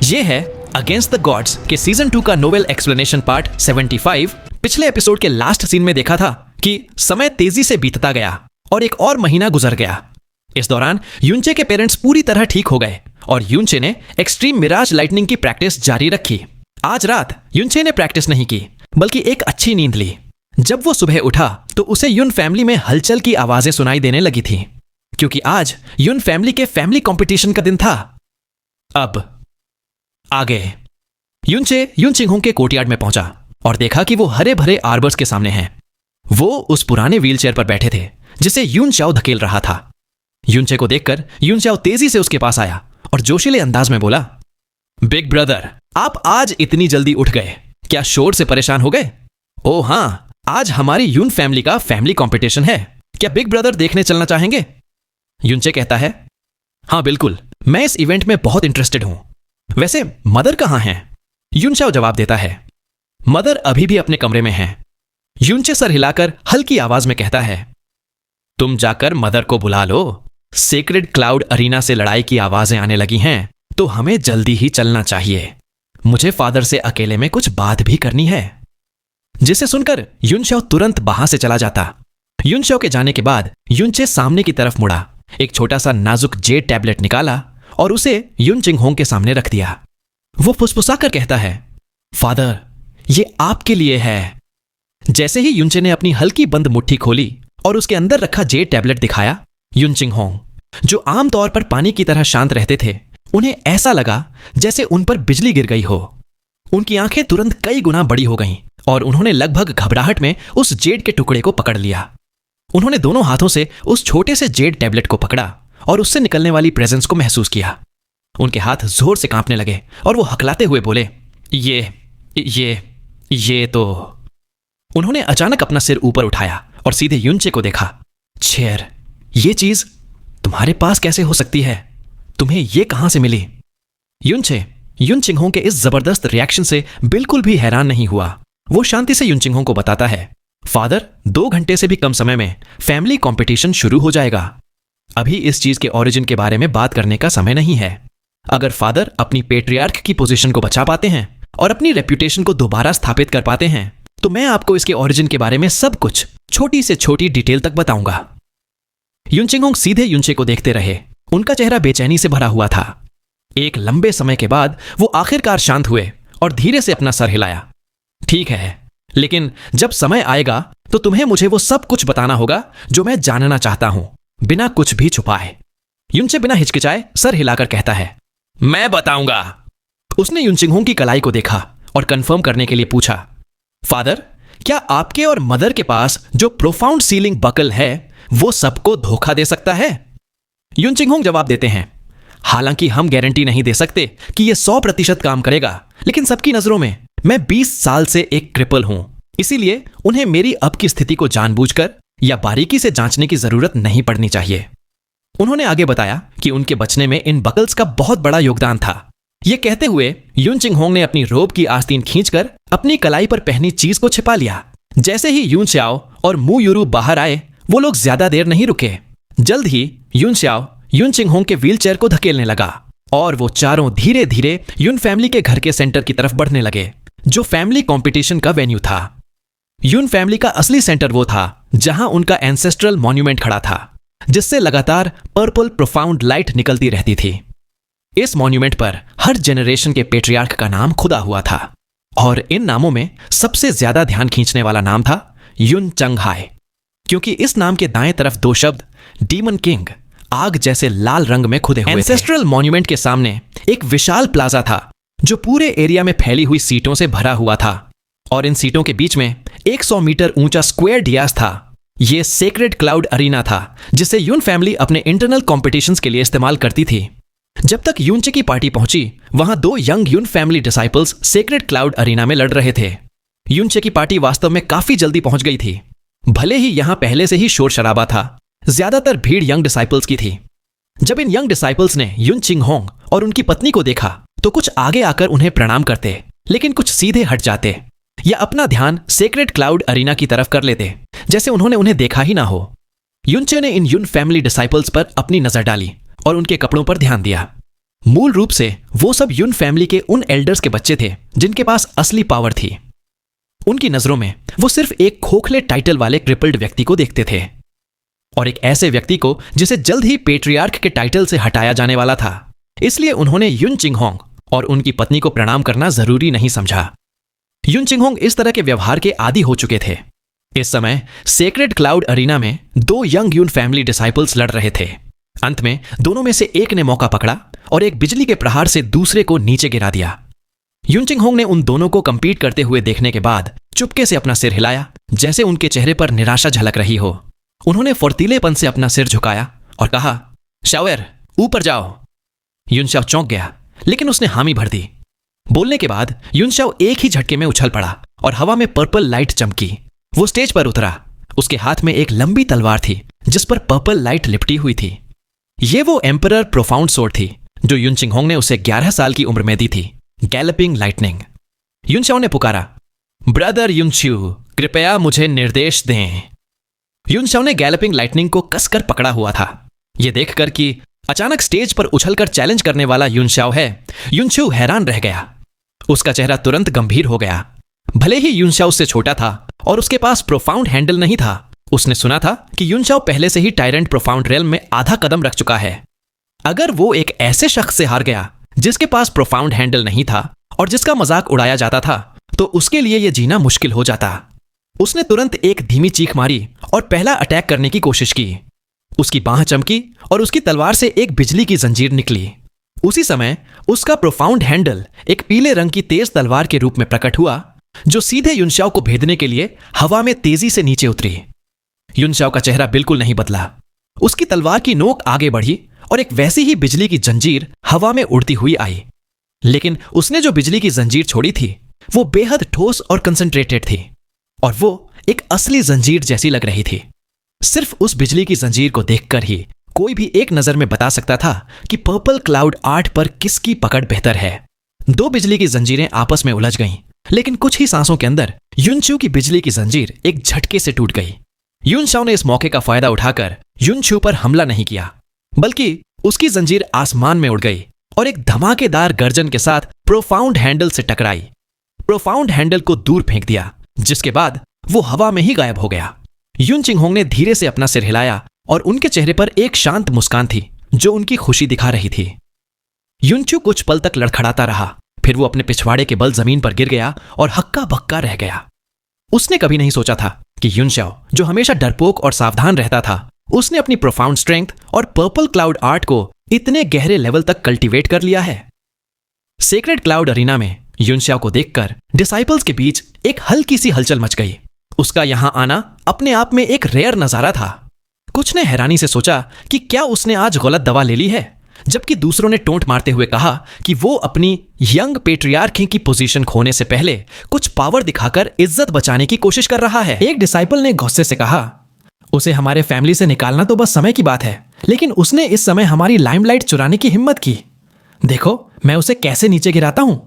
ये है against the gods के सीजन 2 का नोवेल एक्सप्लेनेशन पार्ट 75। पिछले एपिसोड के लास्ट सीन में देखा था कि समय तेजी से बीतता गया और एक और महीना गुजर गया। इस दौरान यूनचे के पेरेंट्स पूरी तरह ठीक हो गए और यूनचे ने एक्सट्रीम मिराज लाइटनिंग की प्रैक्टिस जारी रखी। आज रात यूनचे ने प्रैक्टिस नहीं की बल्कि एक अच्छी नींद ली। जब वो सुबह उठा तो उसे यून फैमिली में हलचल की आवाजें सुनाई देने लगी थी क्योंकि आज यून फैमिली के फैमिली कंपटीशन का दिन था। अब आगे यूनचे यून चिंगहोंग के कोर्टयार्ड में पहुंचा और देखा कि वो हरे भरे आर्बर्स के सामने हैं। वो उस पुराने व्हीलचेयर पर बैठे थे जिसे यून चाओ धकेल रहा था। यूनचे को देखकर यून चाओ तेजी से उसके पास आया और जोशीले अंदाज में बोला, बिग ब्रदर, आप आज इतनी जल्दी उठ गए, क्या शोर से परेशान हो गए? ओह हाँ, आज हमारी यून फैमिली का फैमिली कंपटीशन है, क्या बिग ब्रदर देखने चलना चाहेंगे? यूनचे कहता है, हाँ बिल्कुल, मैं इस इवेंट में बहुत इंटरेस्टेड हूं। वैसे मदर कहां हैं? यूनचाओ जवाब देता है, मदर अभी भी अपने कमरे में हैं। यूनचे सर हिलाकर हल्की आवाज में कहता है, तुम जाकर मदर को बुला लो। सेक्रेड क्लाउड अरीना से लड़ाई की आवाजें आने लगी हैं तो हमें जल्दी ही चलना चाहिए। मुझे फादर से अकेले में कुछ बात भी करनी है। जिसे सुनकर यूनचाओ तुरंत वहां से चला जाता। यूनचाओ के जाने के बाद यूनचे सामने की तरफ मुड़ा, एक छोटा सा नाजुक जेड टैबलेट निकाला और उसे यून चिंगहोंग के सामने रख दिया। वो फुसफुसाकर कहता है, फादर, ये आपके लिए है। जैसे ही यूनचे ने अपनी हल्की बंद मुट्ठी खोली और उसके अंदर रखा जेड टैबलेट दिखाया, यून चिंगहोंग, जो आमतौर पर पानी की तरह शांत रहते थे, उन्हें ऐसा लगा जैसे उन पर बिजली गिर गई हो। उनकी आंखें तुरंत कई गुना बड़ी हो गईं और उन्होंने लगभग घबराहट में उस जेड के टुकड़े को पकड़ लिया। उन्होंने दोनों हाथों से उस छोटे से जेड टैबलेट को पकड़ा और उससे निकलने वाली प्रेजेंस को महसूस किया। उनके हाथ जोर से कांपने लगे और वो हकलाते हुए बोले, ये तो। उन्होंने अचानक अपना सिर ऊपर उठाया और सीधे यूनचे को देखा। चेयर, ये चीज तुम्हारे पास कैसे हो सकती है? तुम्हें ये कहां से मिली? यूनचे यून चिंगहोंग के इस जबरदस्त रिएक्शन से बिल्कुल भी हैरान नहीं हुआ। वो शांति से यून चिंगहोंग को बताता है, फादर, 2 घंटे से भी कम समय में फैमिली कॉम्पिटिशन शुरू हो जाएगा। अभी इस चीज के ओरिजिन के बारे में बात करने का समय नहीं है। अगर फादर अपनी पेट्रियार्क की पोजीशन को बचा पाते हैं और अपनी रेप्यूटेशन को दोबारा स्थापित कर पाते हैं तो मैं आपको इसके ओरिजिन के बारे में सब कुछ छोटी से छोटी डिटेल तक बताऊंगा। यून चिंगहोंग सीधे यूनचे को देखते रहे। उनका चेहरा बेचैनी से भरा हुआ था। एक लंबे समय के बाद वो आखिरकार शांत हुए और धीरे से अपना सर हिलाया। ठीक है, लेकिन जब समय आएगा तो तुम्हें मुझे वो सब कुछ बताना होगा जो मैं जानना चाहता हूं, बिना कुछ भी छुपाए। यूनचे बिना हिचकिचाए सर हिलाकर कहता है, मैं बताऊंगा। उसने यून चिंगहोंग की कलाई को देखा और कंफर्म करने के लिए पूछा, फादर, क्या आपके और मदर के पास जो प्रोफाउंड सीलिंग बकल है वो सबको धोखा दे सकता है? यून चिंगहोंग जवाब देते हैं, हालांकि हम गारंटी नहीं दे सकते कि यह 100% काम करेगा, लेकिन सबकी नजरों में मैं 20 साल से एक क्रिपल हूं, इसीलिए उन्हें मेरी अब की स्थिति को जानबूझकर या बारीकी से जांचने की जरूरत नहीं पड़नी चाहिए। उन्होंने आगे बताया कि उनके बचने में इन बकल्स का बहुत बड़ा योगदान था। यह कहते हुए यून चिंगहोंग ने अपनी रोब की आस्तीन खींचकर अपनी कलाई पर पहनी चीज को छिपा लिया। जैसे ही यून चाओ और मू यूरू बाहर आए, वो लोग ज्यादा देर नहीं रुके। जल्द ही यून चाओ यून चिंगहोंग के व्हीलचेयर को धकेलने लगा और वो चारों धीरे धीरे यून फैमिली के घर के सेंटर की तरफ बढ़ने लगे, जो फैमिली कॉम्पिटिशन का वेन्यू था। यून फैमिली का असली सेंटर वो था जहां उनका एंसेस्ट्रल मॉन्यूमेंट खड़ा था, जिससे लगातार पर्पल प्रोफाउंड लाइट निकलती रहती थी। इस मॉन्यूमेंट पर हर जनरेशन के पेट्रियार्क का नाम खुदा हुआ था और इन नामों में सबसे ज्यादा ध्यान खींचने वाला नाम था यून चंगहाई, क्योंकि इस नाम के दाएं तरफ 2 शब्द डीमन किंग आग जैसे लाल रंग में खुदे हुए थे। एंसेस्ट्रल मॉन्यूमेंट के सामने एक विशाल प्लाजा था जो पूरे एरिया में फैली हुई सीटों से भरा हुआ था और इन सीटों के बीच में 100 मीटर ऊंचा स्क्वायर डियास था। यह सेक्रेड क्लाउड अरीना था जिसे यून फैमिली अपने इंटरनल कॉम्पिटिशंस के लिए इस्तेमाल करती थी। जब तक यूनचे की पार्टी पहुंची, वहां 2 Yang Yun family disciples sacred cloud arena में लड़ रहे थे। यूनचे की पार्टी वास्तव में काफी जल्दी पहुंच गई थी। भले ही यहां पहले से ही शोर शराबा था, ज्यादातर भीड़ यंग डिसाइपल्स की थी। जब इन यंग डिसाइपल्स ने यून चिंगहोंग और उनकी पत्नी को देखा तो कुछ आगे आकर उन्हें प्रणाम करते, लेकिन कुछ सीधे हट जाते या अपना ध्यान सेक्रेड क्लाउड अरीना की तरफ कर लेते, जैसे उन्होंने उन्हें देखा ही ना हो। यूनचे ने इन यून फैमिली डिसाइपल्स पर अपनी नजर डाली और उनके कपड़ों पर ध्यान दिया। मूल रूप से वो सब युन फैमिली के उन एल्डर्स के बच्चे थे जिनके पास असली पावर थी। उनकी नजरों में वो सिर्फ एक खोखले टाइटल वाले क्रिपल्ड व्यक्ति को देखते थे, और एक ऐसे व्यक्ति को जिसे जल्द ही पेट्रियार्क के टाइटल से हटाया जाने वाला था। इसलिए उन्होंने युन चिंगहोंग और उनकी पत्नी को प्रणाम करना जरूरी नहीं समझा। युन चिंगहोंग इस तरह के व्यवहार के आदी हो चुके थे। इस समय सेक्रेड क्लाउड अरीना में दो यंग युन फैमिली डिसाइपल्स लड़ रहे थे। अंत में दोनों में से एक ने मौका पकड़ा और एक बिजली के प्रहार से दूसरे को नीचे गिरा दिया। युन चिंगहोंग ने उन दोनों को कंपीट करते हुए देखने के बाद चुपके से अपना सिर हिलाया, जैसे उनके चेहरे पर निराशा झलक रही हो। उन्होंने फुर्तीलेपन से अपना सिर झुकाया और कहा, शाओएर, ऊपर जाओ। युनशाओ चौंक गया, लेकिन उसने हामी भर दी। बोलने के बाद युनशाओ एक ही झटके में उछल पड़ा और हवा में पर्पल लाइट चमकी। वो स्टेज पर उतरा। उसके हाथ में एक लंबी तलवार थी जिस पर पर्पल लाइट लिपटी हुई थी। ये वो एम्परर प्रोफाउंड सोर्ड थी जो युन चिंगहोंग ने उसे 11 साल की उम्र में दी थी, गैलपिंग लाइटनिंग। युनशाओ ने पुकारा, ब्रदर युनच्यू, कृपया मुझे निर्देश दें। युनशाओ ने गैलपिंग लाइटनिंग को कसकर पकड़ा हुआ था। यह देखकर कि अचानक स्टेज पर उछलकर चैलेंज करने वाला युनशाओ है, युनच्यू हैरान रह गया। उसका चेहरा तुरंत गंभीर हो गया। भले ही युनशाओ उससे छोटा था और उसके पास प्रोफाउंड हैंडल नहीं था, उसने सुना था कि युनशाओ पहले से ही टायरेंट प्रोफाउंड रेल्म में आधा कदम रख चुका है। अगर वो एक ऐसे शख्स से हार गया जिसके पास प्रोफाउंड हैंडल नहीं था और जिसका मजाक उड़ाया जाता था, तो उसके लिए यह जीना मुश्किल हो जाता। उसने तुरंत एक धीमी चीख मारी और पहला अटैक करने की कोशिश की। उसकी बांह चमकी और उसकी तलवार से एक बिजली की जंजीर निकली। उसी समय उसका प्रोफाउंड हैंडल एक पीले रंग की तेज तलवार के रूप में प्रकट हुआ, जो सीधे युनशाओ को भेदने के लिए हवा में तेजी से नीचे उतरी। युनशाओ का चेहरा बिल्कुल नहीं बदला। उसकी तलवार की नोक आगे बढ़ी और एक वैसी ही बिजली की जंजीर हवा में उड़ती हुई आई। लेकिन उसने जो बिजली की जंजीर छोड़ी थी वो बेहद ठोस और कंसंट्रेटेड थी, और वो एक असली जंजीर जैसी लग रही थी। सिर्फ उस बिजली की जंजीर को देखकर ही कोई भी एक नजर में बता सकता था कि पर्पल क्लाउड आर्ट पर किसकी पकड़ बेहतर है। दो बिजली की जंजीरें आपस में उलझ गईं, लेकिन कुछ ही सांसों के अंदर युनच्यू की बिजली की जंजीर एक झटके से टूट गई। युनशाओ ने इस मौके का फायदा उठाकर युनच्यू पर हमला नहीं किया, बल्कि उसकी जंजीर आसमान में उड़ गई और एक धमाकेदार गर्जन के साथ प्रोफाउंड हैंडल से टकराई। प्रोफाउंड हैंडल को दूर फेंक दिया, जिसके बाद वो हवा में ही गायब हो गया। युन चिंगहोंग ने धीरे से अपना सिर हिलाया और उनके चेहरे पर एक शांत मुस्कान थी जो उनकी खुशी दिखा रही थी। युनच्यू कुछ पल तक लड़खड़ाता रहा, फिर वो अपने पिछवाड़े के बल जमीन पर गिर गया और हक्का बक्का रह गया। उसने कभी नहीं सोचा था कि युनशाओ, जो हमेशा डरपोक और सावधान रहता था, उसने अपनी प्रोफाउंड स्ट्रेंथ और पर्पल क्लाउड आर्ट को इतने गहरे लेवल तक कल्टीवेट कर लिया है। सेक्रेड क्लाउड अरीना में युनशाओ को देखकर डिसाइपल्स के बीच एक हल्की सी हलचल मच गई। उसका यहां आना अपने आप में एक रेयर नजारा था। कुछ ने हैरानी से सोचा कि क्या उसने आज गलत दवा ले ली है, जबकि दूसरों ने टोंट मारते हुए कहा कि वो अपनी यंग पेट्रियार्की की पोजीशन खोने से पहले कुछ पावर दिखाकर इज्जत बचाने की कोशिश कर रहा है। एक डिसाइपल ने गुस्से से कहा, उसे हमारे फैमिली से निकालना तो बस समय की बात है, लेकिन उसने इस समय हमारी लाइमलाइट चुराने की हिम्मत की। देखो मैं उसे कैसे नीचे गिराता हूं।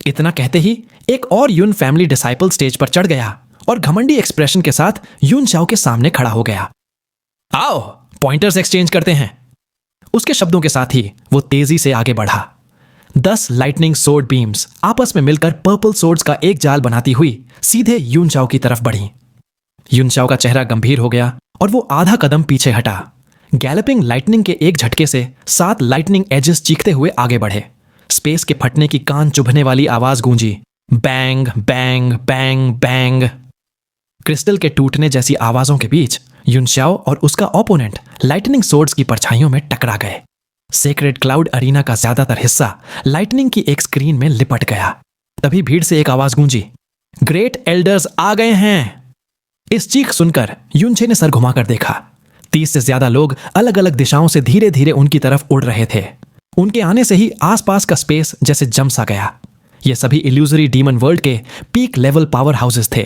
इतना कहते ही एक और युन फैमिली डिसाइपल स्टेज पर चढ़ गया और घमंडी एक्सप्रेशन के साथ युनशाओ के सामने खड़ा हो गया। आओ पॉइंटर्स एक्सचेंज करते हैं। उसके शब्दों के साथ ही वो तेजी से आगे बढ़ा। 10 लाइटनिंग सोर्ड बीम्स आपस में मिलकर पर्पल सोर्ड्स का एक जाल बनाती हुई सीधे युनशाओ की तरफ बढ़ी। युनशाओ का चेहरा गंभीर हो गया और वो आधा कदम पीछे हटा। गैलपिंग लाइटनिंग के एक झटके से 7 लाइटनिंग एजेस चीखते हुए आगे बढ़े। स्पेस के फटने की कान चुभने वाली आवाज गूंजी, bang bang bang bang. Crystal के टूटने जैसी आवाजों के बीच युनशाओ और उसका ओपोनेंट लाइटनिंग सोर्ड्स की परछाइयों में टकरा गए। सेक्रेड क्लाउड अरीना का ज्यादातर हिस्सा लाइटनिंग की एक स्क्रीन में लिपट गया। तभी भीड़ से एक आवाज गूंजी, ग्रेट एल्डर्स आ गए हैं। इस चीख सुनकर युनचे ने सर घुमाकर देखा। 30 से ज्यादा लोग अलग अलग दिशाओं से धीरे धीरे उनकी तरफ उड़ रहे थे। उनके आने से ही आसपास का स्पेस जैसे जम सा गया। ये सभी इल्यूजरी डीमन वर्ल्ड के पीक लेवल पावर हाउसेस थे।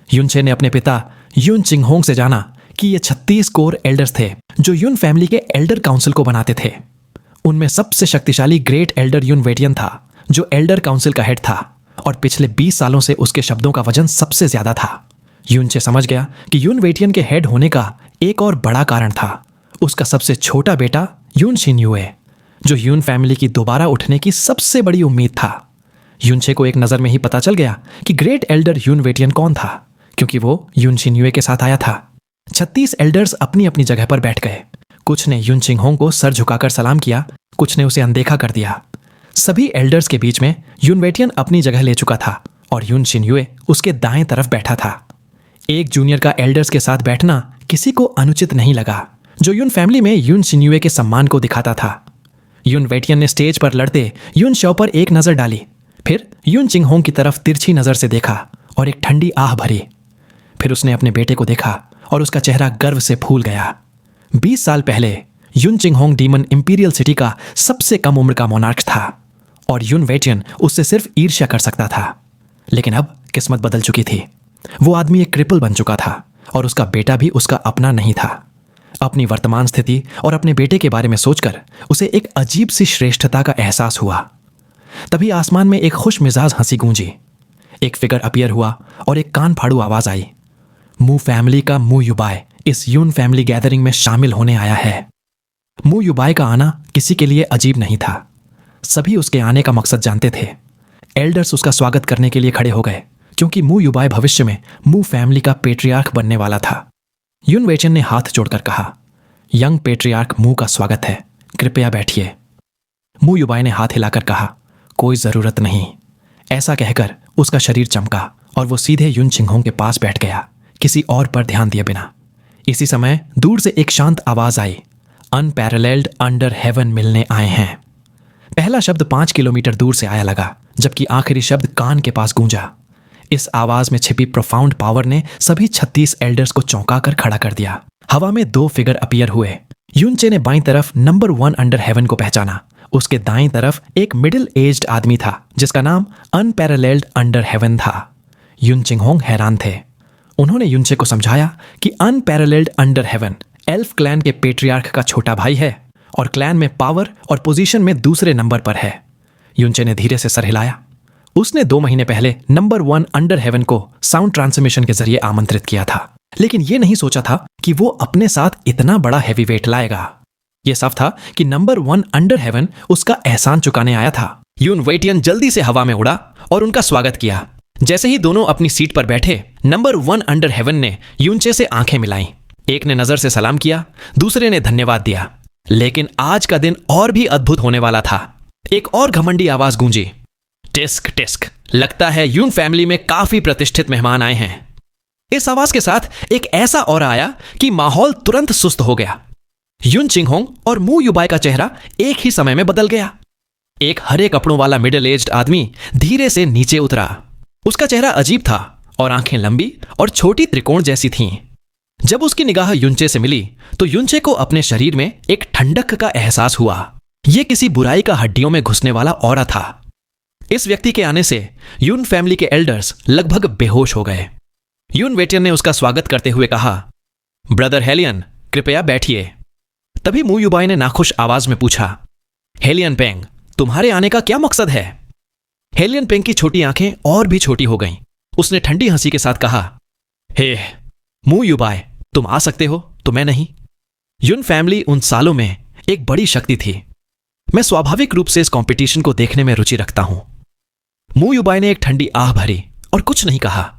युनचे ने अपने पिता युन चिंगहोंग से जाना कि ये 36 कोर एल्डर्स थे जो युन फैमिली के एल्डर काउंसिल को बनाते थे। उनमें सबसे शक्तिशाली ग्रेट एल्डर युन वेटियन था, जो एल्डर काउंसिल का हेड था, और पिछले 20 सालों से उसके शब्दों का वजन सबसे ज्यादा था। युनचे समझ गया कि युन वेटियन के हेड होने का एक और बड़ा कारण था उसका सबसे छोटा बेटा युन शिन्युए, जो यून फैमिली की दोबारा उठने की सबसे बड़ी उम्मीद था। युनचे को एक नज़र में ही पता चल गया कि ग्रेट एल्डर यून वेटियन कौन था, क्योंकि वो यून शिन्यूए के साथ आया था। 36 एल्डर्स अपनी अपनी जगह पर बैठ गए। कुछ ने यून चिंगहोंग को सर झुकाकर सलाम किया, कुछ ने उसे अनदेखा कर दिया। सभी एल्डर्स के बीच में यून वेटियन अपनी जगह ले चुका था और यून शिन्यूए उसके दाएं तरफ बैठा था। एक जूनियर का एल्डर्स के साथ बैठना किसी को अनुचित नहीं लगा, जो यून फैमिली में यून शिन्यूए के सम्मान को दिखाता था। यून वेटियन ने स्टेज पर लड़ते यून शो पर एक नजर डाली, फिर यून चिंगहोंग की तरफ तिरछी नजर से देखा और एक ठंडी आह भरी। फिर उसने अपने बेटे को देखा और उसका चेहरा गर्व से फूल गया। 20 साल पहले यून चिंगहोंग डीमन इंपीरियल सिटी का सबसे कम उम्र का मोनार्क था और यून वेटियन उससे सिर्फ ईर्ष्या कर सकता था। लेकिन अब किस्मत बदल चुकी थी। वो आदमी एक क्रिपल बन चुका था और उसका बेटा भी उसका अपना नहीं था। अपनी वर्तमान स्थिति और अपने बेटे के बारे में सोचकर उसे एक अजीब सी श्रेष्ठता का एहसास हुआ। तभी आसमान में एक खुश मिजाज हंसी गूंजी। एक फिगर अपीयर हुआ और एक कान फाड़ू आवाज आई, मू फैमिली का मू युबाई इस यून फैमिली गैदरिंग में शामिल होने आया है। मू युबाई का आना किसी के लिए अजीब नहीं था। सभी उसके आने का मकसद जानते थे। एल्डर्स उसका स्वागत करने के लिए खड़े हो गए, क्योंकि मू युबाई भविष्य में मू फैमिली का पेट्रियार्क बनने वाला था। यून वेटियन ने हाथ जोड़कर कहा, यंग पेट्रियार्क मू का स्वागत है, कृपया बैठिए। मू युबाई ने हाथ हिलाकर कहा, कोई जरूरत नहीं। ऐसा कहकर उसका शरीर चमका और वो सीधे यून चिंगहोंग के पास बैठ गया, किसी और पर ध्यान दिए बिना। इसी समय दूर से एक शांत आवाज आई, अनपैरेलल्ड अंडर हेवन मिलने आए हैं। पहला शब्द 5 किलोमीटर दूर से आया लगा, जबकि आखिरी शब्द कान के पास गूंजा। इस आवाज में छिपी प्रोफाउंड पावर ने सभी 36 एल्डर्स को चौंका कर खड़ा कर दिया। हवा में 2 फिगर अपीयर हुए। यूनचे ने बाईं तरफ नंबर 1 अंडर हेवन को पहचाना। उसके दाईं तरफ एक मिडिल एज्ड आदमी था जिसका नाम अनपैरेलल्ड अंडर हेवन था। यून चिंगहोंग हैरान थे। उन्होंने यूनचे को समझाया कि unparalleled under heaven elf clan के पेट्रियार्क का छोटा भाई है और क्लैन में पावर और पोजीशन में दूसरे नंबर पर है। यूनचे ने धीरे से सर हिलाया। उसने 2 महीने पहले नंबर 1 अंडर हेवन को साउंड ट्रांसमिशन के जरिए आमंत्रित किया था, लेकिन यह नहीं सोचा था कि वो अपने साथ इतना बड़ा हैवी वेट लाएगा। यह साफ था कि नंबर 1 अंडर हेवन उसका एहसान चुकाने आया था। यून वेटियन जल्दी से हवा में उड़ा और उनका स्वागत किया। जैसे ही दोनों अपनी सीट पर बैठे, नंबर 1 अंडर हेवन ने यूनचे से आंखें मिलाईं। एक ने नजर से सलाम किया, दूसरे ने धन्यवाद दिया। लेकिन आज का दिन और भी अद्भुत होने वाला था। एक और घमंडी आवाज गूंजी, टिस्क टिस्क, लगता है यून फैमिली में काफी प्रतिष्ठित मेहमान आए हैं। इस आवाज के साथ एक ऐसा और आया कि माहौल तुरंत सुस्त हो गया। यून चिंगहोंग और मू युबाई का चेहरा एक ही समय में बदल गया। एक हरे कपड़ों वाला मिडिल एज्ड आदमी धीरे से नीचे उतरा। उसका चेहरा अजीब था और आंखें लंबी और छोटी त्रिकोण जैसी थीं। जब उसकी निगाह युनचे से मिली तो युनचे को अपने शरीर में एक ठंडक का एहसास हुआ। यह किसी बुराई का हड्डियों में घुसने वाला औरा था। इस व्यक्ति के आने से यून फैमिली के एल्डर्स लगभग बेहोश हो गए। यून वेटियन ने उसका स्वागत करते हुए कहा, ब्रदर हेलियन, कृपया बैठिए। तभी मू युबाई ने नाखुश आवाज में पूछा, हेलियन पेंग, तुम्हारे आने का क्या मकसद है? हेलियन पेंग की छोटी आंखें और भी छोटी हो गईं। उसने ठंडी हंसी के साथ कहा, हे मू युबाई, तुम आ सकते हो तो मैं नहीं। यून फैमिली उन सालों में एक बड़ी शक्ति थी। मैं स्वाभाविक रूप से इस कंपटीशन को देखने में रुचि रखता हूं। मू युबाई ने एक ठंडी आह भरी और कुछ नहीं कहा।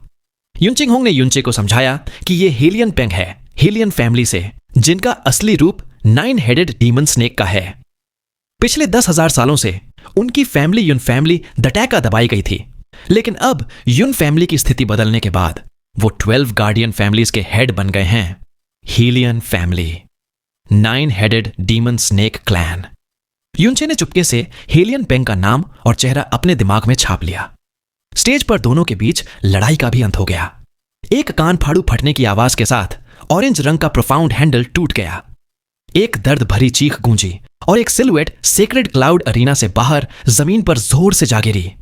यून चिंगहोंग ने यूनचे को समझाया कि यह हेलियन पेंग है, हेलियन फैमिली से, जिनका असली रूप 9 हेडेड डीमन स्नेक का है। पिछले 10,000 सालों से उनकी फैमिली यून फैमिली दटैका दबाई गई थी, लेकिन अब यून फैमिली की स्थिति बदलने के बाद वो 12 गार्डियन फैमिलीज के हेड बन गए हैं। Helian family, 9 headed demon snake clan. Yunche ने चुपके से हेलियन पेंग का नाम और चेहरा अपने दिमाग में छाप लिया। स्टेज पर दोनों के बीच लड़ाई का भी अंत हो गया। एक कान फाड़ू फटने की आवाज के साथ ऑरेंज रंग का प्रोफाउंड हैंडल टूट गया। एक दर्द भरी चीख गूंजी और एक सिलुएट सेक्रेड क्लाउड अरीना से बाहर जमीन पर जोर से जा गिरी।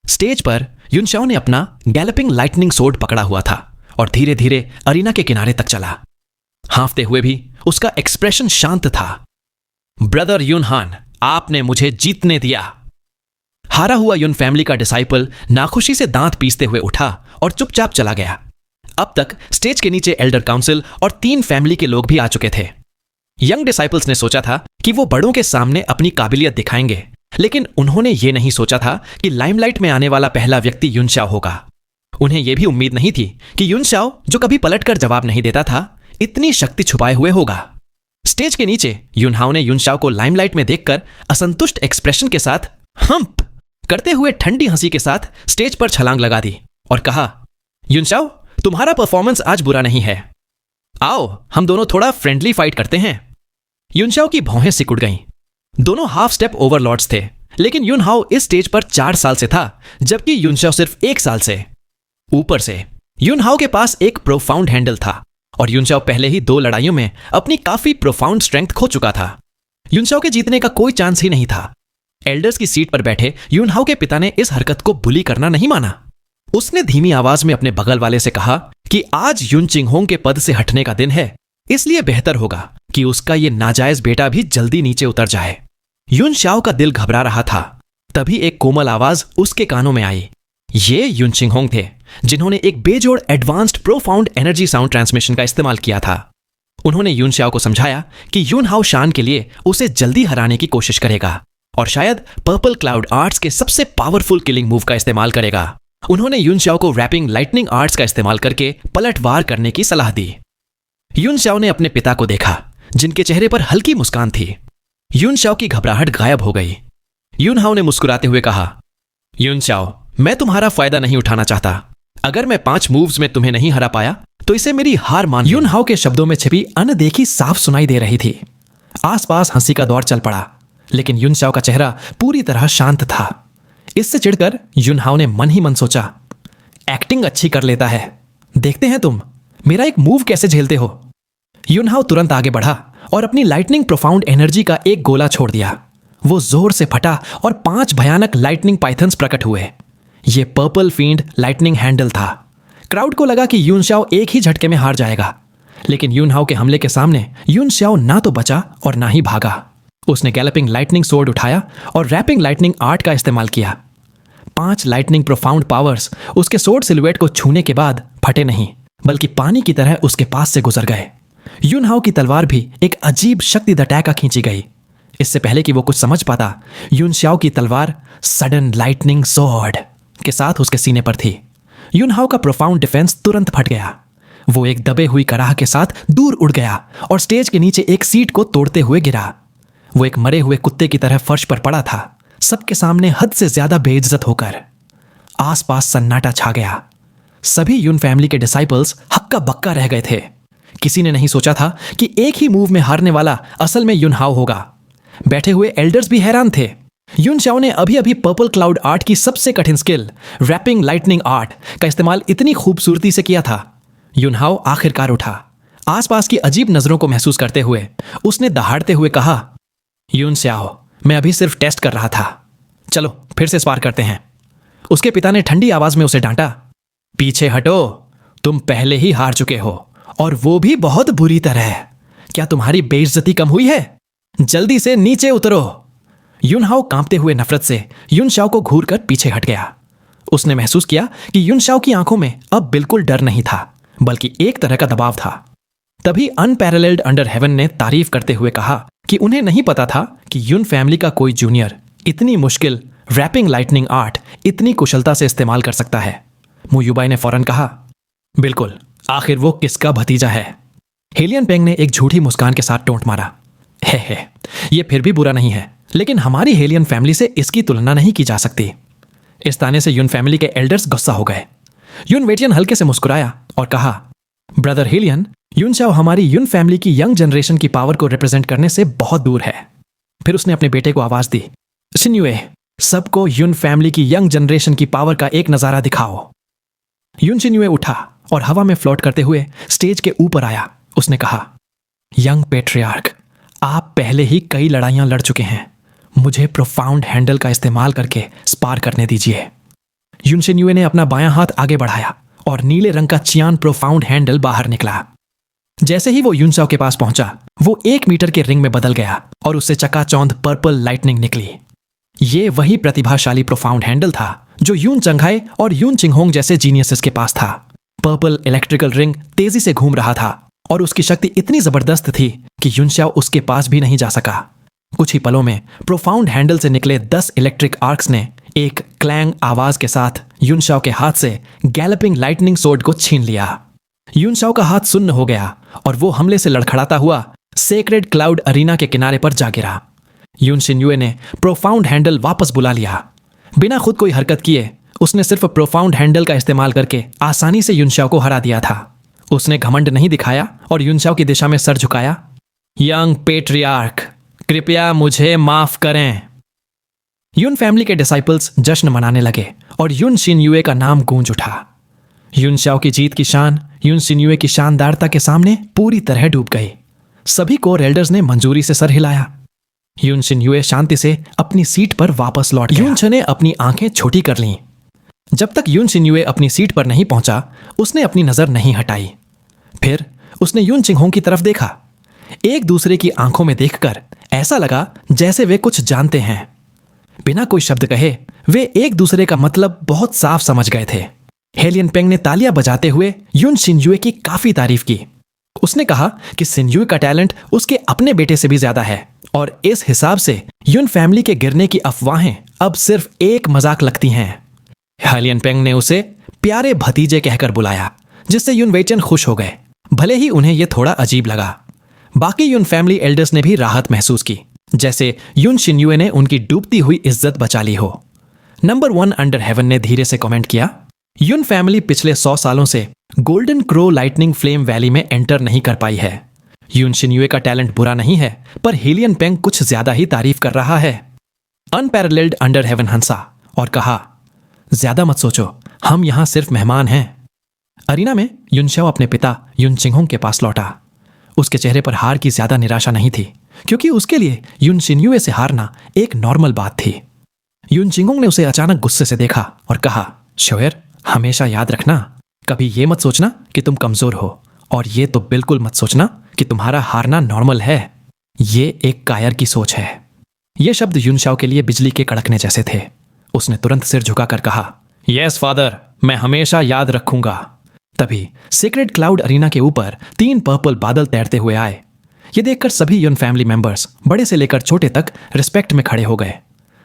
स्टेज पर युनशाओ ने अपना गैलपिंग लाइटनिंग सोर्ड पकड़ा हुआ था और धीरे धीरे अरीना के किनारे तक चला। हांफते हुए भी उसका एक्सप्रेशन शांत था। ब्रदर यून हान, आपने मुझे जीतने दिया। हारा हुआ यून फैमिली का डिसाइपल नाखुशी से दांत पीसते हुए उठा और चुपचाप चला गया। अब तक स्टेज के नीचे एल्डर काउंसिल और 3 फैमिली के लोग भी आ चुके थे। यंग डिसाइपल्स ने सोचा था कि वो बड़ों के सामने अपनी काबिलियत दिखाएंगे, लेकिन उन्होंने ये नहीं सोचा था कि लाइमलाइट में आने वाला पहला व्यक्ति युन शाओ होगा। उन्हें यह भी उम्मीद नहीं थी कि युन शाओ, जो कभी पलटकर जवाब नहीं देता था, इतनी शक्ति छुपाए हुए होगा। स्टेज के नीचे युन हाओ ने युन शाओ को लाइमलाइट में देखकर असंतुष्ट एक्सप्रेशन के साथ हम्प करते हुए ठंडी हंसी के साथ स्टेज पर छलांग लगा दी और कहा, युन शाओ, तुम्हारा परफॉर्मेंस आज बुरा नहीं है। आओ हम दोनों थोड़ा फ्रेंडली फाइट करते हैं। युन शाओ की भौहें सिकुड़ गईं। दोनों हाफ स्टेप ओवरलॉर्ड्स थे, लेकिन युन हाओ इस स्टेज पर 4 साल से था, जबकि युन शाओ सिर्फ 1 साल से। ऊपर से युन हाओ के पास एक प्रोफाउंड हैंडल था और युन शाओ पहले ही 2 लड़ाइयों में अपनी काफी प्रोफाउंड स्ट्रेंथ खो चुका था। युन शाओ के जीतने का कोई चांस ही नहीं था। एल्डर्स की सीट पर बैठे युन हाओ के पिता ने इस हरकत को बुली करना नहीं माना। उसने धीमी आवाज में अपने बगल वाले से कहा कि आज युन चिंगहोंग के पद से हटने का दिन है, इसलिए बेहतर होगा कि उसका ये नाजायज बेटा भी जल्दी नीचे उतर जाए। युन शाओ का दिल घबरा रहा था। तभी एक कोमल आवाज उसके कानों में आई। ये युन चिंगहोंग थे, जिन्होंने एक बेजोड़ advanced profound energy sound transmission का इस्तेमाल किया था। उन्होंने युन शाओ को समझाया कि युन हाओ शान के लिए उसे जल्दी हराने की कोशिश करेगा और शायद पर्पल क्लाउड आर्ट्स के सबसे पावरफुल किलिंग मूव का इस्तेमाल करेगा। उन्होंने युन शाओ को रैपिंग लाइटनिंग आर्ट्स का इस्तेमाल करके पलटवार करने की सलाह दी। युन शाओ ने अपने पिता को देखा, जिनके चेहरे पर हल्की मुस्कान थी। युन शाओ की घबराहट गायब हो गई। युन हाओ ने मुस्कुराते हुए कहा, युन शाओ, मैं तुम्हारा फायदा नहीं उठाना चाहता। अगर मैं 5 मूव्स में तुम्हें नहीं हरा पाया तो इसे मेरी हार मान। युन हाओ के शब्दों में छिपी अनदेखी साफ सुनाई दे रही थी। आसपास हंसी का दौर चल पड़ा, लेकिन युन शाओ का चेहरा पूरी तरह शांत था। इससे चिढ़कर युन हाओ ने मन ही मन सोचा, एक्टिंग अच्छी कर लेता है, देखते हैं तुम मेरा एक मूव कैसे झेलते हो। युन हाओ तुरंत आगे बढ़ा और अपनी लाइटनिंग प्रोफाउंड एनर्जी का एक गोला छोड़ दिया। वो जोर से फटा और 5 भयानक लाइटनिंग पाइथन्स प्रकट हुए। ये पर्पल फील्ड लाइटनिंग हैंडल था। क्राउड को लगा कि युन शाओ एक ही झटके में हार जाएगा, लेकिन युन हाओ के हमले के सामने युन शाओ ना तो बचा और ना ही भागा। उसने गैलपिंग लाइटनिंग सोर्ड उठाया और रैपिंग लाइटनिंग आर्ट का इस्तेमाल किया। 5 लाइटनिंग प्रोफाउंड पावर्स उसके सोर्ड सिलुएट को छूने के बाद फटे नहीं, बल्कि पानी की तरह उसके पास से गुजर गए। युन हाओ की तलवार भी एक अजीब शक्ति दटाका खींची गई। इससे पहले कि वो कुछ समझ पाता, युन शाओ की तलवार सडन लाइटनिंग सोर्ड के साथ उसके सीने पर थी। युन हाओ का प्रोफाउंड डिफेंस तुरंत फट गया। वो एक दबे हुई कराह के साथ दूर उड़ गया और स्टेज के नीचे एक सीट को तोड़ते हुए गिरा। वो एक मरे हुए कुत्ते की तरह फर्श पर पड़ा था, सबके सामने हद से ज्यादा बेइज्जत होकर। आसपास सन्नाटा छा गया। सभी युन फैमिली के डिसाइपल्स हक्का बक्का रह गए थे। किसी ने नहीं सोचा था कि एक ही मूव में हारने वाला असल में युन हाओ होगा। बैठे हुए एल्डर्स भी हैरान थे। युन शाओ ने अभी अभी पर्पल क्लाउड आर्ट की सबसे कठिन स्किल रैपिंग लाइटनिंग आर्ट का इस्तेमाल इतनी खूबसूरती से किया था। युन हाओ आखिरकार उठा। आसपास की अजीब नजरों को महसूस करते हुए उसने दहाड़ते हुए कहा, युन शाओ, मैं अभी सिर्फ टेस्ट कर रहा था, चलो फिर से स्पार करते हैं। उसके पिता ने ठंडी आवाज में उसे डांटा, पीछे हटो, तुम पहले ही हार चुके हो और वो भी बहुत बुरी तरह। क्या तुम्हारी बेइज्जती कम हुई है? जल्दी से नीचे उतरो। युन हाओ कांपते हुए नफरत से युन शाओ को घूर कर पीछे हट गया। उसने महसूस किया कि युन शाओ की आंखों में अब बिल्कुल डर नहीं था, बल्कि एक तरह का दबाव था। तभी अनपैरेलल्ड अंडर हेवन ने तारीफ करते हुए कहा कि उन्हें नहीं पता था कि युन फैमिली का कोई जूनियर इतनी मुश्किल रैपिंग लाइटनिंग आर्ट इतनी कुशलता से इस्तेमाल कर सकता है। मु युबाई ने फौरन कहा, बिल्कुल, आखिर वो किसका भतीजा है। हेलियन पेंग ने एक झूठी मुस्कान के साथ टोंट मारा, है ये फिर भी बुरा नहीं है, लेकिन हमारी हेलियन फैमिली से इसकी तुलना नहीं की जा सकती। इस ताने से युन फैमिली के एल्डर्स गुस्सा हो गए। युन वेटियन हल्के से मुस्कुराया और कहा, ब्रदर हेलियन, युन शाओ हमारी युन फैमिली की यंग जनरेशन की पावर को रिप्रेजेंट करने से बहुत दूर है। फिर उसने अपने बेटे को आवाज दी, शिन्युए, सबको युन फैमिली की यंग जनरेशन की पावर का एक नजारा दिखाओ। युन शिन्युए उठा और हवा में फ्लोट करते हुए स्टेज के ऊपर आया। उसने कहा, यंग पेट्रियार्क, आप पहले ही कई लड़ाइयां लड़ चुके हैं, मुझे प्रोफाउंड हैंडल का इस्तेमाल करके स्पार करने दीजिए। युन शिन्युए ने अपना बायां हाथ आगे बढ़ाया और नीले रंग का चियान प्रोफाउंड हैंडल बाहर निकला। जैसे ही वो युन शाओ के पास पहुंचा, वो 1 मीटर के रिंग में बदल गया और उससे चकाचौंध पर्पल लाइटनिंग निकली। ये वही प्रतिभाशाली प्रोफाउंड हैंडल था जो युन चंघाई और युन चिंगहोंग जैसे जीनियसेस के पास था। पर्पल इलेक्ट्रिकल रिंग तेजी से घूम रहा था और उसकी शक्ति इतनी जबरदस्त थी कि युनशाओ उसके पास भी नहीं जा सका। कुछ ही पलों में प्रोफाउंड हैंडल से निकले 10 इलेक्ट्रिक आर्क्स ने एक क्लैंग आवाज के साथ युनशाओ के हाथ से गैलपिंग लाइटनिंग सोर्ड को छीन लिया। युनशाओ का हाथ सुन्न हो गया और वो हमले से लड़खड़ाता हुआ सेक्रेड क्लाउड अरीना के किनारे पर जा गिरा। युन शिन्युए ने प्रोफाउंड हैंडल वापस बुला लिया। बिना खुद कोई हरकत किए उसने सिर्फ प्रोफाउंड हैंडल का इस्तेमाल करके आसानी से युनशाओ को हरा दिया था। उसने घमंड नहीं दिखाया और युनशाओ की दिशा में सर झुकाया। यंग पेट्रियार्क, कृपया मुझे माफ करें। युन फैमिली के डिसाइपल्स जश्न मनाने लगे और युन शिन्युए का नाम गूंज उठा। युनशाओ की जीत की शान युन शिन्युए की शानदारता के सामने पूरी तरह डूब गई। सभी कोर एल्डर्स ने मंजूरी से सर हिलाया। युन शिन्युए शांति से अपनी सीट पर वापस लौट गया। युनचे ने अपनी आंखें छोटी कर लीं। जब तक युन शिन्युए अपनी सीट पर नहीं पहुंचा उसने अपनी नजर नहीं हटाई। फिर उसने युन चिंगहोंग की तरफ देखा। एक दूसरे की आंखों में देखकर ऐसा लगा जैसे वे कुछ जानते हैं। बिना कोई शब्द कहे वे एक दूसरे का मतलब बहुत साफ समझ गए थे। हेलियन पेंग ने तालियां बजाते हुए युन शिन्युए की काफी तारीफ की। उसने कहा कि शिन्युए का टैलेंट उसके अपने बेटे से भी ज्यादा है और इस हिसाब से युन फैमिली के गिरने की अफवाहें अब सिर्फ एक मजाक लगती हैं। हेलियन पेंग ने उसे प्यारे भतीजे कहकर बुलाया, जिससे युन वेइटियन खुश हो गए, भले ही उन्हें यह थोड़ा अजीब लगा। बाकी युन फैमिली एल्डर्स ने भी राहत महसूस की, जैसे युन शिन्युए ने उनकी डूबती हुई इज्जत बचा ली हो। नंबर 1 अंडर हेवन ने धीरे से कमेंट किया, युन फैमिली पिछले 100 सालों से golden crow lightning flame valley में एंटर नहीं कर पाई है। युन शिन्युए का टैलेंट बुरा नहीं है, पर हेलियन पेंग कुछ ज्यादा ही तारीफ कर रहा है। अनपैरेलल्ड अंडर हेवन हंसा और कहा, ज्यादा मत सोचो, हम यहां सिर्फ मेहमान हैं। अरीना में युनशाओ अपने पिता युन चिंगहोंग के पास लौटा। उसके चेहरे पर हार की ज्यादा निराशा नहीं थी, क्योंकि उसके लिए युन शिन्युए से हारना एक नॉर्मल बात थी। युन चिंगहोंग ने उसे अचानक गुस्से से देखा और कहा, शोयर, हमेशा याद रखना, कभी ये मत सोचना कि तुम कमजोर हो, और ये तो बिल्कुल मत सोचना कि तुम्हारा हारना नॉर्मल है। ये एक कायर की सोच है। ये शब्द युनशाओ के लिए बिजली के कड़कने जैसे थे। उसने तुरंत सिर झुकाकर कहा, यस फादर, मैं हमेशा याद रखूंगा। तभी सीक्रेट क्लाउड अरीना के ऊपर 3 पर्पल बादल तैरते हुए आए। ये देखकर सभी युन फैमिली मेंबर्स, बड़े से लेकर छोटे तक, रिस्पेक्ट में खड़े हो गए।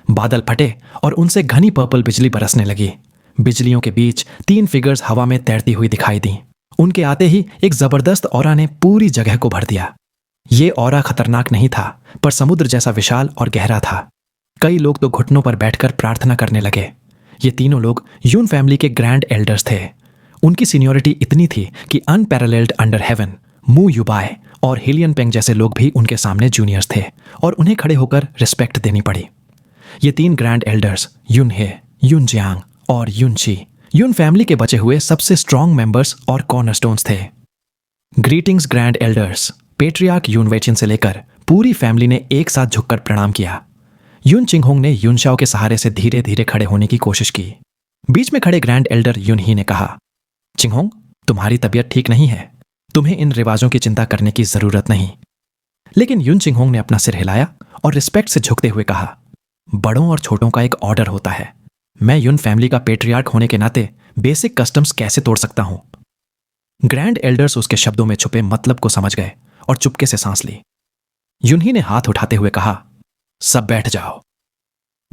बादल फटे और उनसे घनी पर्पल बिजली बरसने लगी। बिजलियों के बीच 3 फिगर्स हवा में तैरती हुई दिखाई दी। उनके आते ही एक जबरदस्त ऑरा ने पूरी जगह को भर दिया। ये ऑरा खतरनाक नहीं था, पर समुद्र जैसा विशाल और गहरा था। कई लोग तो घुटनों पर बैठकर प्रार्थना करने लगे। ये तीनों लोग यून फैमिली के ग्रैंड एल्डर्स थे। उनकी सीनियरिटी इतनी थी कि अनपैरेलल्ड अंडर हेवन, मू युबाए और हेलियन पेंग जैसे लोग भी उनके सामने जूनियर्स थे और उन्हें खड़े होकर रिस्पेक्ट देनी पड़ी। ये 3 ग्रैंड एल्डर्स युन हे, युन जियांग और युन ची युन फैमिली के बचे हुए सबसे स्ट्रॉन्ग मेंबर्स और कॉर्नरस्टोन्स थे। Greetings grand elders. पेट्रियार्क युन वेइटियन से लेकर पूरी फैमिली ने एक साथ झुककर प्रणाम किया। युन चिंगहोंग ने युनशाओ के सहारे से धीरे धीरे खड़े होने की कोशिश की। बीच में खड़े ग्रैंड एल्डर युन ही ने कहा, चिंगहोंग, तुम्हारी तबीयत ठीक नहीं है, तुम्हें इन रिवाजों की चिंता करने की जरूरत नहीं। लेकिन युन चिंगहोंग ने अपना सिर हिलाया और रिस्पेक्ट से झुकते हुए कहा, बड़ों और छोटों का एक ऑर्डर होता है। मैं युन फैमिली का पेट्रियार्क होने के नाते बेसिक कस्टम्स कैसे तोड़ सकता हूं? ग्रैंड एल्डर्स उसके शब्दों में छुपे मतलब को समझ गए और चुपके से सांस ली। युनही ने हाथ उठाते हुए कहा, सब बैठ जाओ।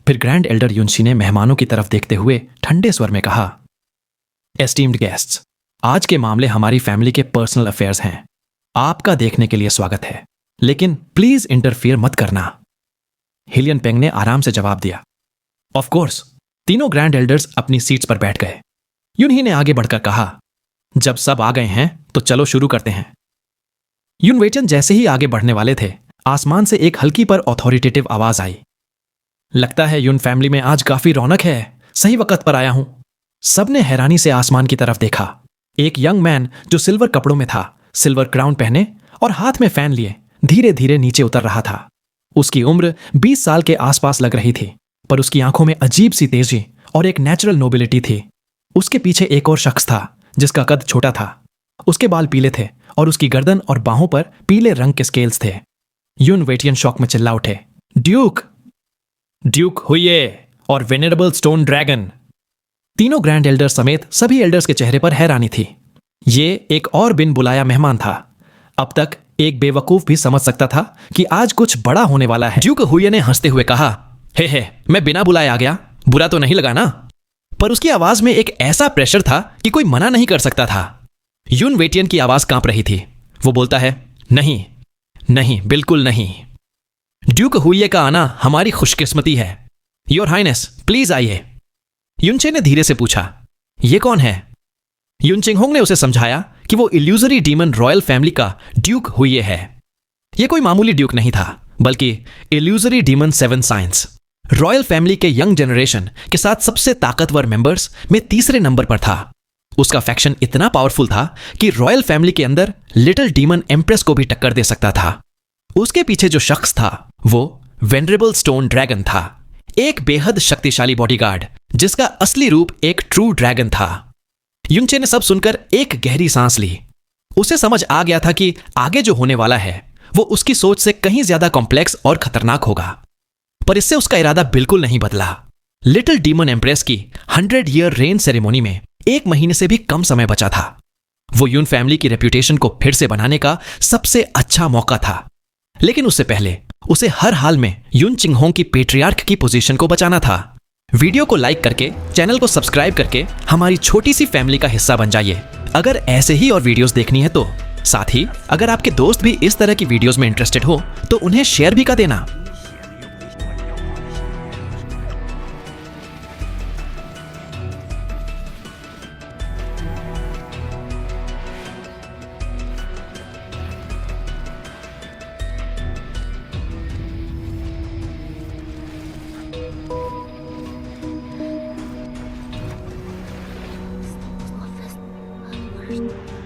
फिर ग्रैंड एल्डर युनशी ने मेहमानों की तरफ देखते हुए ठंडे स्वर में कहा, एस्टीम्ड गेस्ट्स, आज के मामले हमारी फैमिली के पर्सनल अफेयर्स हैं। आपका देखने के लिए स्वागत है, लेकिन प्लीज इंटरफियर मत करना। हेलियन पेंग ने आराम से जवाब दिया, ऑफ कोर्स। तीनों ग्रैंड एल्डर्स अपनी सीट्स पर बैठ गए। युनही ने आगे बढ़कर कहा, जब सब आ गए हैं तो चलो शुरू करते हैं। युन वेइटियन जैसे ही आगे बढ़ने वाले थे, आसमान से एक हल्की पर ऑथोरिटेटिव आवाज आई, लगता है युन फैमिली में आज काफी रौनक है, सही वक्त पर आया हूं। सबने हैरानी से आसमान की तरफ देखा। एक यंग मैन जो सिल्वर कपड़ों में था, सिल्वर क्राउन पहने और हाथ में फैन लिए, धीरे धीरे नीचे उतर रहा था। उसकी उम्र 20 साल के आसपास लग रही थी, पर उसकी आंखों में अजीब सी तेजी और एक नेचुरल नोबिलिटी थी। उसके पीछे एक और शख्स था जिसका कद छोटा था। उसके बाल पीले थे और उसकी गर्दन और बाहों पर पीले रंग के स्केल्स थे। युन वेइटियन शौक में चिल्ला उठे, ड्यूक, ड्यूक हुइये और वेनेरेबल स्टोन ड्रैगन। तीनों ग्रैंड एल्डर्स समेत सभी एल्डर्स के चेहरे पर हैरानी थी। ये एक और बिन बुलाया मेहमान था। अब तक एक बेवकूफ भी समझ सकता था कि आज कुछ बड़ा होने वाला है। ड्यूक हुए ने हंसते हुए कहा, हे मैं बिना बुलाए आ गया, बुरा तो नहीं लगा ना? पर उसकी आवाज में एक ऐसा प्रेशर था कि कोई मना नहीं कर सकता था। यून वेटियन की आवाज कांप रही थी। वो बोलता है, नहीं नहीं, बिल्कुल नहीं। ड्यूक हुए का आना हमारी खुशकिस्मती है। योर हाइनेस, प्लीज आइए। युनचे ने धीरे से पूछा, ये कौन है? युन चिंगहोंग ने उसे समझाया कि वो इल्यूजरी डीमन रॉयल फैमिली का ड्यूक हुए है। यह कोई मामूली ड्यूक नहीं था, बल्कि illusory demon seven science, royal family के यंग जनरेशन के साथ सबसे ताकतवर मेंबर्स में तीसरे नंबर पर था। उसका फैक्शन इतना पावरफुल था कि रॉयल फैमिली के अंदर लिटिल डीमन एम्प्रेस को भी टक्कर दे सकता था। उसके पीछे जो शख्स था वो वेनरेबल स्टोन ड्रैगन था, एक बेहद शक्तिशाली बॉडीगार्ड जिसका असली रूप एक ट्रू ड्रैगन था। युनचे ने सब सुनकर एक गहरी सांस ली। उसे समझ आ गया था कि आगे जो होने वाला है वो उसकी सोच से कहीं ज्यादा कॉम्प्लेक्स और खतरनाक होगा, पर इससे उसका इरादा बिल्कुल नहीं बदला। लिटिल डीमन एम्प्रेस की 100 ईयर रेन सेरेमनी में 1 महीने से भी कम समय बचा था। वो यून फैमिली की रेप्यूटेशन को फिर से बनाने का सबसे अच्छा मौका था, लेकिन उससे पहले उसे हर हाल में यून चिंगहोंग की पेट्रियार्क की पोजीशन को बचाना था। वीडियो को लाइक करके, चैनल को सब्सक्राइब करके हमारी छोटी सी फैमिली का हिस्सा बन जाइए। अगर ऐसे ही और वीडियोस देखनी है तो साथ ही अगर आपके दोस्त भी इस तरह की वीडियोस में इंटरेस्टेड हो तो उन्हें शेयर भी कर देना। Office.